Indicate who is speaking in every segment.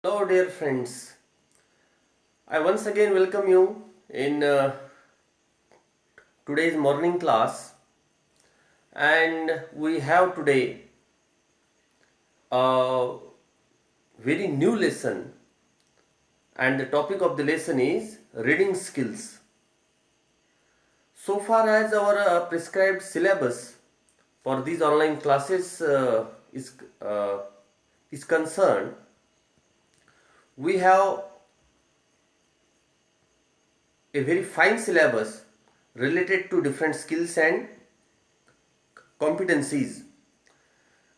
Speaker 1: Hello, dear friends. I once again welcome you in today's morning class, and we have today a very new lesson, and the topic of the lesson is reading skills. So far as our prescribed syllabus for these online classes uh, is concerned, we have a very fine syllabus related to different skills and competencies.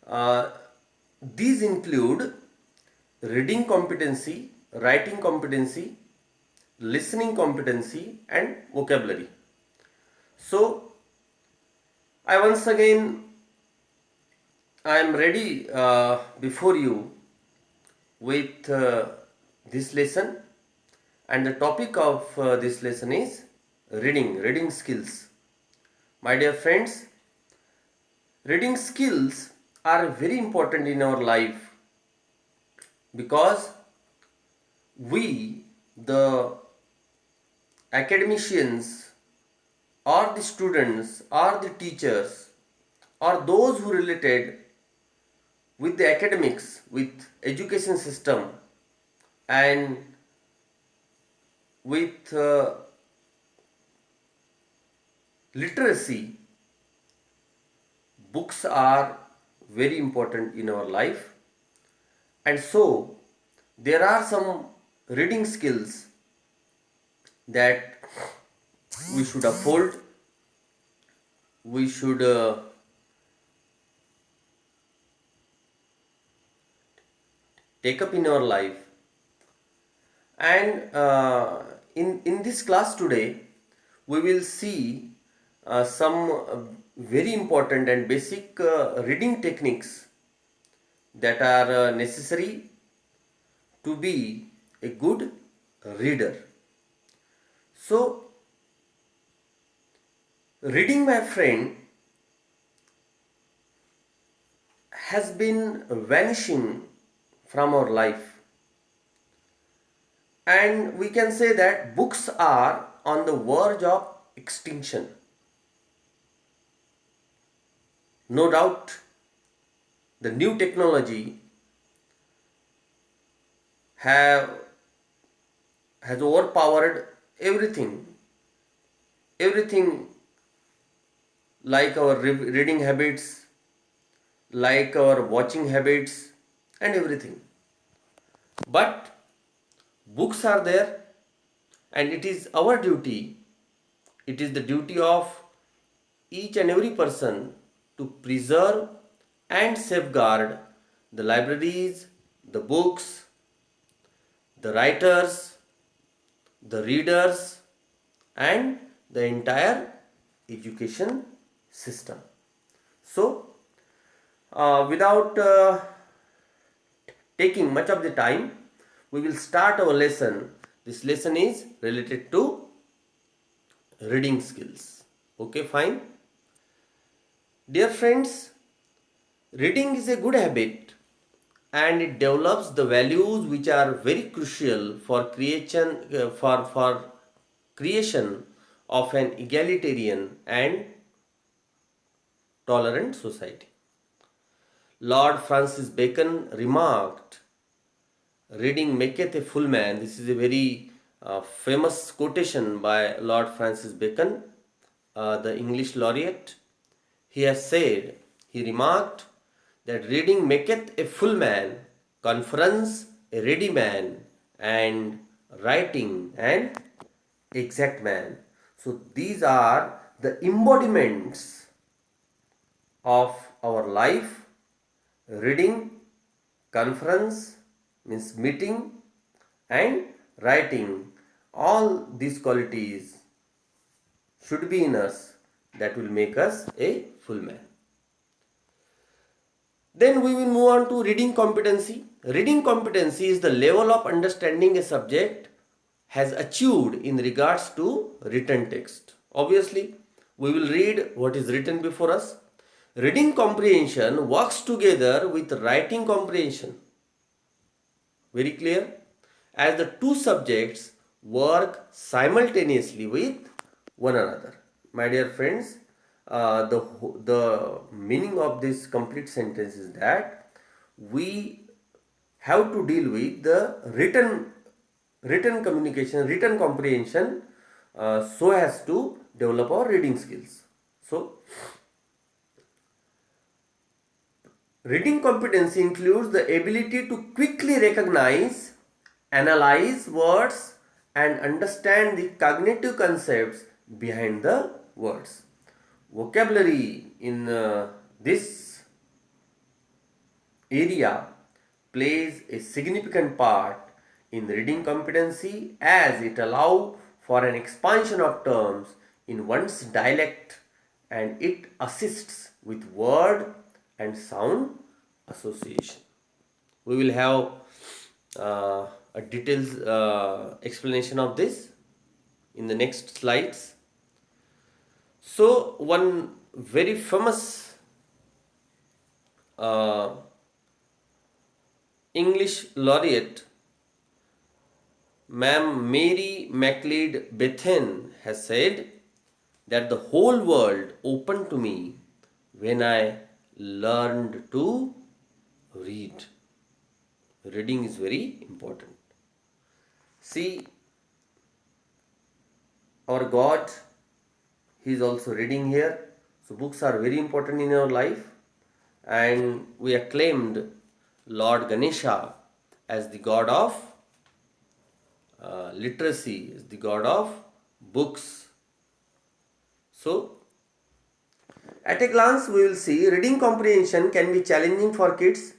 Speaker 1: Uh, these include reading competency, writing competency, listening competency, and vocabulary. So, I once again I am ready before you with this lesson, and the topic of this lesson is reading skills. My dear friends, reading skills are very important in our life because we, the academicians, or the students, or the teachers, or those who related with the academics, with education system, and with literacy, books are very important in our life, and so there are some reading skills that we should uphold, we should take up in our life. And in this class today, we will see some very important and basic reading techniques that are necessary to be a good reader. So, reading, my friend, has been vanishing from our life, and we can say that books are on the verge of extinction. No doubt, the new technology have has overpowered everything like our reading habits, like our watching habits, and everything. But books are there, and it is our duty, it is the duty of each and every person to preserve and safeguard the libraries, the books, the writers, the readers, and the entire education system. So, without taking much of the time, we will start our lesson. This lesson is related to reading skills. Okay, fine. Dear friends, reading is a good habit, and it develops the values which are very crucial for creation of an egalitarian and tolerant society. Lord Francis Bacon remarked, "Reading maketh a full man." This is a very famous quotation by Lord Francis Bacon, the English laureate. He has said, he remarked, that reading maketh a full man, conference a ready man, and writing an exact man. So these are the embodiments of our life. Reading, conference means meeting, and writing. All these qualities should be in us that will make us a full man. Then we will move on to reading competency. Reading competency is the level of understanding a subject has achieved in regards to written text. Obviously, we will read what is written before us. Reading comprehension works together with writing comprehension. Very clear? As the two subjects work simultaneously with one another. My dear friends, the meaning of this complete sentence is that we have to deal with the written communication, written comprehension, so as to develop our reading skills. So reading competency includes the ability to quickly recognize, analyze words, and understand the cognitive concepts behind the words. Vocabulary in this area plays a significant part in reading competency as it allows for an expansion of terms in one's dialect, and it assists with word and sound association. We will have a detailed explanation of this in the next slides. So one very famous uh, English laureate, Ma'am Mary MacLeod Bethan, has said that the whole world opened to me when I learned to read. Reading is very important. See, our God, He is also reading here. So, books are very important in our life, and we acclaimed Lord Ganesha as the god of literacy, as the god of books. So, at a glance, we will see reading comprehension can be challenging for kids.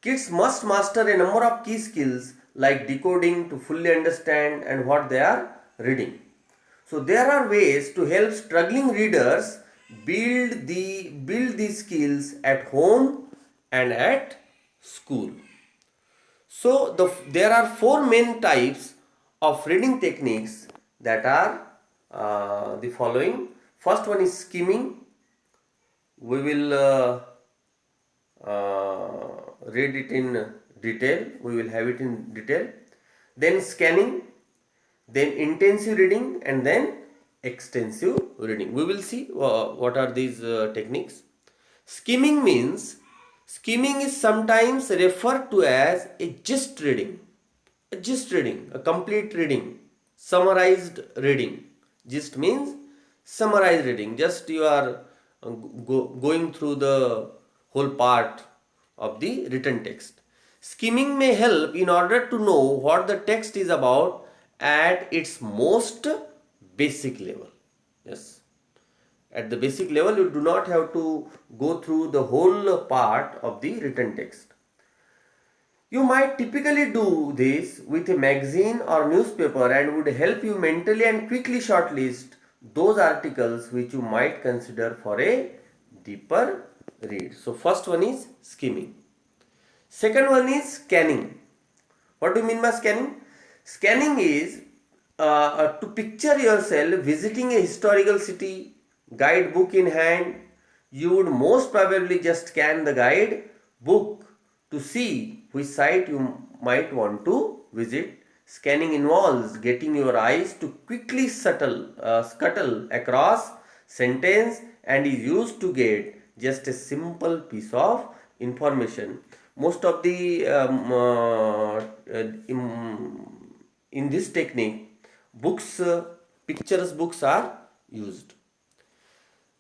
Speaker 1: Kids must master a number of key skills like decoding to fully understand and what they are reading. So there are ways to help struggling readers build these skills at home and at school. So there are four main types of reading techniques that are the following. First one is skimming. We will read it in detail. We will have it in detail. Then scanning, then intensive reading, and then extensive reading. We will see what are these techniques. Skimming means, skimming is sometimes referred to as a gist reading. A gist reading, a complete reading, summarized reading. Gist means summarized reading. Just you are going through the whole part of the written text. Skimming may help in order to know what the text is about at its most basic level. Yes. At the basic level, you do not have to go through the whole part of the written text. You might typically do this with a magazine or newspaper and would help you mentally and quickly shortlist those articles which you might consider for a deeper read. So first one is skimming. Second one is scanning. What do you mean by scanning? Scanning is to picture yourself visiting a historical city, guidebook in hand. You would most probably just scan the guide book to see which site you might want to visit. Scanning involves getting your eyes to quickly scuttle across sentence and is used to get just a simple piece of information. Most of the in this technique, books, pictures books are used.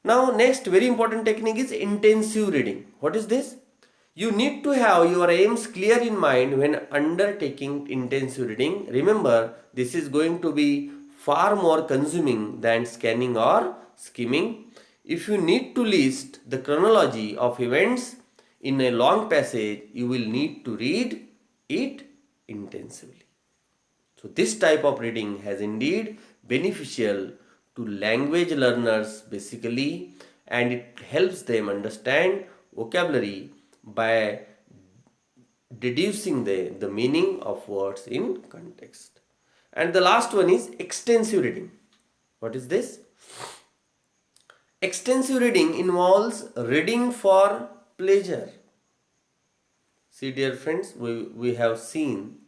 Speaker 1: Now next very important technique is intensive reading. What is this? You need to have your aims clear in mind when undertaking intensive reading. Remember, this is going to be far more consuming than scanning or skimming. If you need to list the chronology of events in a long passage, you will need to read it intensively. So this type of reading has indeed beneficial to language learners basically, and it helps them understand vocabulary by deducing the meaning of words in context. And the last one is extensive reading. What is this? Extensive reading involves reading for pleasure. See, dear friends, we have seen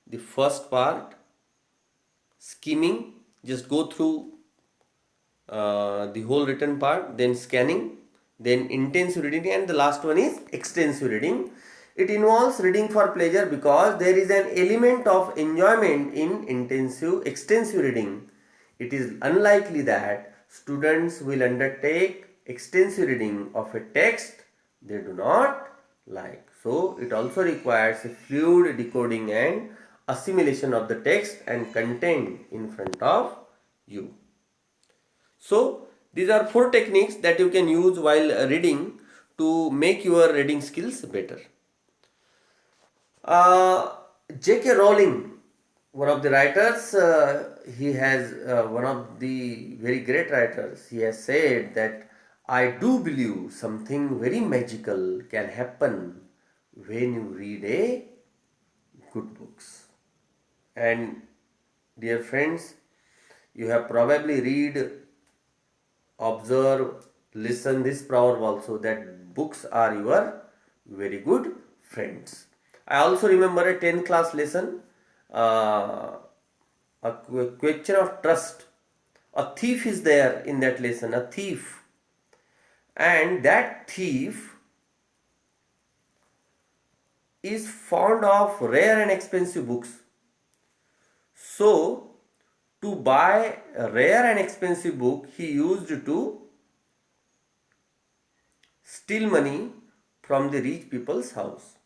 Speaker 1: The first part, skimming, just go through the whole written part, then scanning, then intensive reading, and the last one is extensive reading. It involves reading for pleasure because there is an element of enjoyment in extensive reading. It is unlikely that students will undertake extensive reading of a text they do not like. So it also requires a fluid decoding and assimilation of the text and content in front of you. So these are 4 techniques that you can use while reading to make your reading skills better. Uh, J.K. Rowling, one of the writers, he has one of the very great writers. He has said that I do believe something very magical can happen when you read a good books. And dear friends, you have probably read, observe, listen this proverb also, that books are your very good friends. I also remember a 10th class lesson, a question of trust. A thief is there in that lesson, a thief, and that thief is fond of rare and expensive books. So to buy a rare and expensive book, he used to steal money from the rich people's house.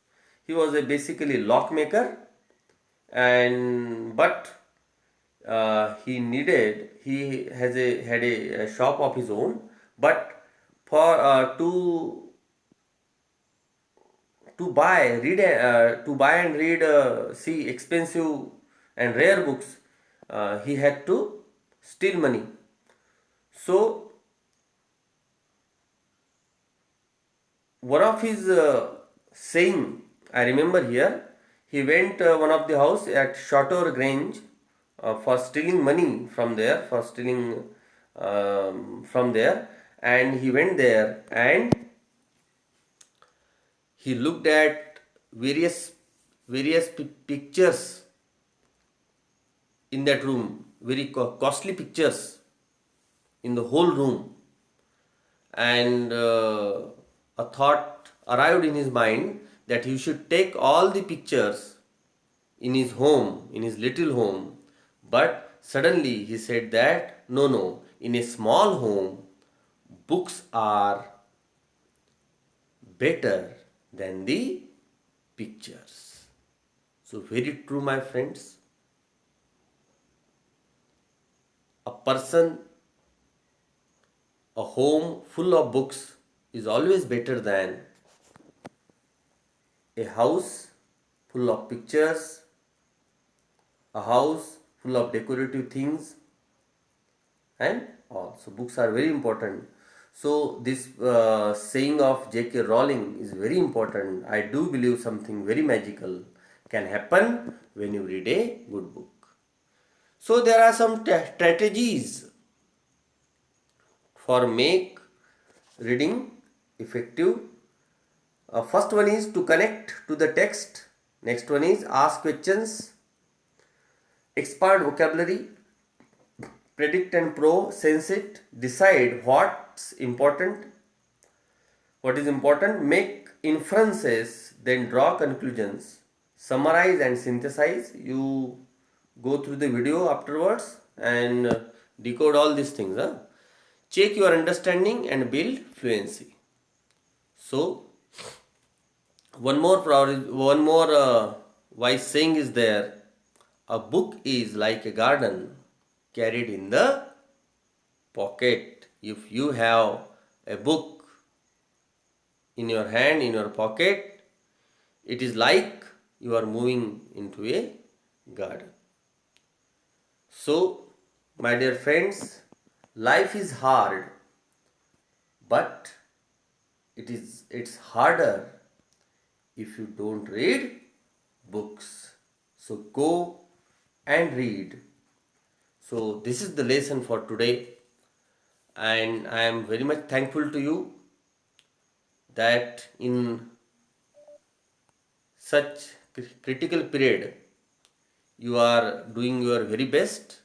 Speaker 1: He was a basically lockmaker, and but he had a shop of his own, but for to buy and read see expensive and rare books, he had to steal money. So one of his saying I remember here, he went one of the house at Chateau Grange for stealing money from there, from there, and he went there and he looked at various pictures in that room, very costly pictures in the whole room, and a thought arrived in his mind that he should take all the pictures in his home, in his little home. But suddenly he said that no, no, in a small home, books are better than the pictures. So, very true, my friends. A person, a home full of books is always better than a house full of pictures, a house full of decorative things, and all. So, books are very important. So, this saying of J.K. Rowling is very important. I do believe something very magical can happen when you read a good book. So, there are some strategies for make reading effective. First one is to connect to the text. Next one is ask questions, expand vocabulary, predict and sense it, decide what is important, make inferences, then draw conclusions, summarize and synthesize. You go through the video afterwards and decode all these things. Check your understanding and build fluency. So one more wise saying is there. A book is like a garden carried in the pocket. If you have a book in your hand, in your pocket, it is like you are moving into a garden. So, my dear friends, life is hard, but it's harder if you don't read books. So go and read. So this is the lesson for today, and I am very much thankful to you that in such critical period you are doing your very best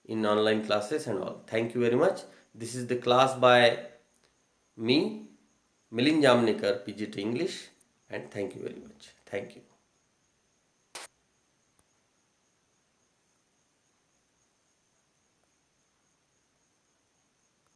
Speaker 1: in online classes and all. Thank you very much. This is the class by me, Milind Jamnikar, PGT English, and thank you very much. Thank you.